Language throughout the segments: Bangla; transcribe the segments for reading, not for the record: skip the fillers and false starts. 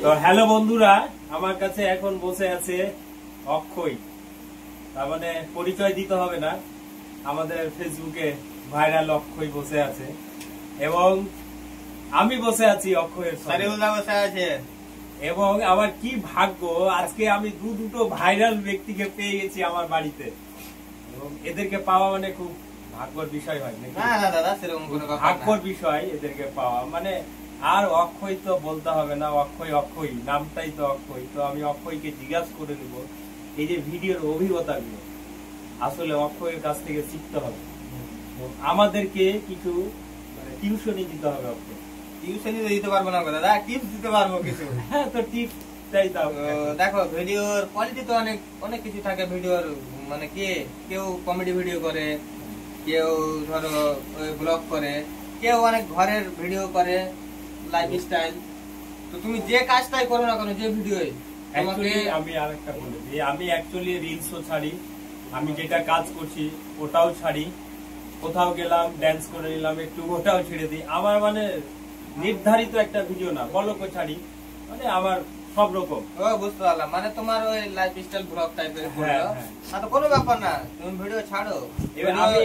তো হ্যালো বন্ধুরা, আমার কাছে এখন বসে আছে অক্ষয়। তার মানে পরিচয় দিতে হবে না, আমাদের ফেসবুকে ভাইরাল অক্ষয় বসে আছে এবং আমি বসে আছি অক্ষয়ের সাথে বসে আছে। এবং আমার কি ভাগ্য, আজকে আমি দুটো ভাইরাল ব্যক্তিকে পেয়ে গেছি আমার বাড়িতে এবং এদেরকে পাওয়া মানে খুব ভাগ্যর বিষয় হয় নাকি? না না দাদা, সেরকম কোনো ব্যাপার না। ভাগ্যর বিষয় এদেরকে পাওয়া মানে। আর অক্ষয় তো বলতে হবে না, অক্ষয় অক্ষয় নামটাই তো অক্ষয়। তো আমি অক্ষয়কে জিজ্ঞাসা করে নেব এই যে ভিডিওর অভিজ্ঞতাগুলো আসলে অক্ষয়ের কাছ থেকে শিখতে হবে, আমাদেরকে কিছু মানে টিউশনই দিতে হবে। অক্ষয় টিউশনই দিতে পারবো না দাদা, টিপস দিতে পারবো কিছু। হ্যাঁ, তো টিপস চাই দাও। দেখো, ভিডিওর কোয়ালিটি তো অনেক অনেক কিছু থাকে ভিডিওর, মানে কেউ কমেডি ভিডিও করে, কেউ ধরো ব্লগ করে, কেউ অনেক ঘরের ভিডিও করে, লাইফস্টাইল। তো তুমি যে কাজটাই করো না কেন, যে ভিডিও আমি আরেকটা বলে দিই, আমি অ্যাকচুয়ালি রিলসও ছাড়ি, আমি যেটা কাজ করছি ওটাও ছাড়ি, কোথাও গেলাম ড্যান্স করে নিলাম একটু, ওটাও ছেড়ে দিই। আমার মানে নির্ধারিত একটা ভিডিও না, বলকও ছাড়ি, মানে আমার সব রকম। ও বুঝতে পারলাম, মানে তোমার ওই লাইফস্টাইল ব্লগ টাইপের হ্যাঁ, তো কোনো ব্যাপার না, তুমি ভিডিও ছাড়ো। এবার আমি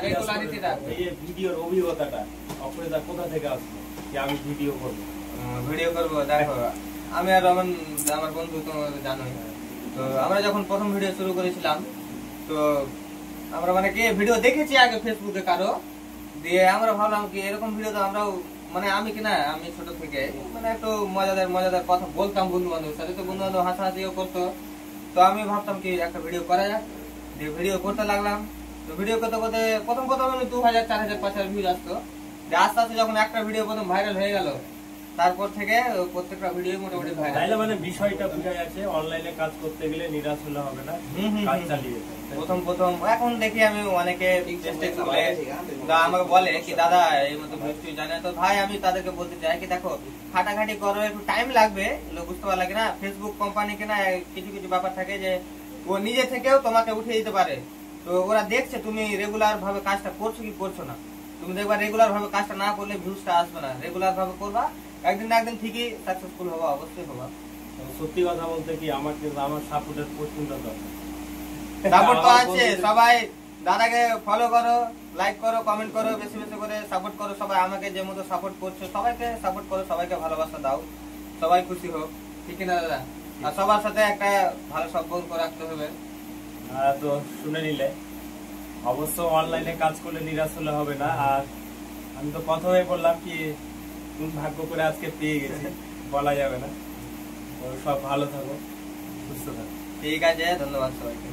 রেগুলারিটিটা এই যে ভিডিওর অভিজ্ঞতাটা অক্ষয়দা কোথা থেকে আসলো যে আমি ভিডিও করবো? দেখো, আমি আর রমন আমার বন্ধু, তো জানোই। তো আমরা যখন প্রথম ভিডিও শুরু করেছিলাম, তো আমরা মানে কি ভিডিও দেখেছি আগে ফেসবুকে কারো দিয়ে, আমরা ভাবলাম কি এরকম ভিডিও তো আমরাও, মানে আমি ছোট থেকে মানে একটু মজাদার কথা বলতাম বন্ধু বান্ধবের সাথে, তো বন্ধু বান্ধব হাসাহাসিও করতো। তো আমি ভাবতাম কি একটা ভিডিও করা যাক, দিয়ে ভিডিও করতে লাগলাম। তো ভিডিও করতে করতে প্রথম 2000, 4000, 5000 ভিউজ আসতো। আস্তে আস্তে যখন একটা ভিডিও প্রথম ভাইরাল হয়ে গেল, তারপর থেকে প্রত্যেকটা ভিডিও মোটামুটি ভাইরাল। মানে বিষয়টা বুঝা যাচ্ছে, অনলাইনে কাজ করতে গেলে নিরাশ হলে হবে না, কাজ চালিয়ে প্রথম এখন দেখি আমি অনেকে আমাকে বলে কি দাদা এই মতো ভিডিও জানে, তো ভাই আমি তাদেরকে বলতে চাই কি দেখো, খাটাখাটি করো, একটু টাইম লাগবে, বুঝতে পারলে কিনা। ফেসবুক কোম্পানি কিনা কিছু ব্যাপার থাকে যে ও নিজে থেকেও তোমাকে উঠিয়ে দিতে পারে। তো ওরা দেখছে তুমি রেগুলার ভাবে কাজটা করছো কি করছো না। তুমি দেখবা রেগুলার ভাবে কাজটা না করলে ভিউজটা আসবে না, রেগুলার ভাবে করবা, একদিন না একদিন ঠিকই সাকসেসফুল হবা, অবশ্যই হবা। সত্যি কথা বলতে কি, আমার সাপোর্টের প্রচন্ড দরকার। সাপোর্ট তো আছে, সবাই দাদাকে ফলো করো, লাইক করো, কমেন্ট করো, বেশি বেশি করে সাপোর্ট করো। সবাই আমাকে যে মতো সাপোর্ট করছো, সবাইকে সাপোর্ট করো, সবাইকে ভালোবাসা দাও, সবাই খুশি হোক, ঠিক না দাদা? আর সবার সাথে একটা ভালো সম্পর্ক রাখতে হবে। তো শুনে নিলে, অবশ্য অনলাইনে কাজ করলে নিরাশ হলে হবে না। আর আমি তো প্রথমে বললাম কি কোন ভাগ্য করে আজকে পেয়ে গেছি, বলা যাবে না। তো সব ভালো থাকো, সুস্থ থাকো। ঠিক আছে, ধন্যবাদ সবাইকে।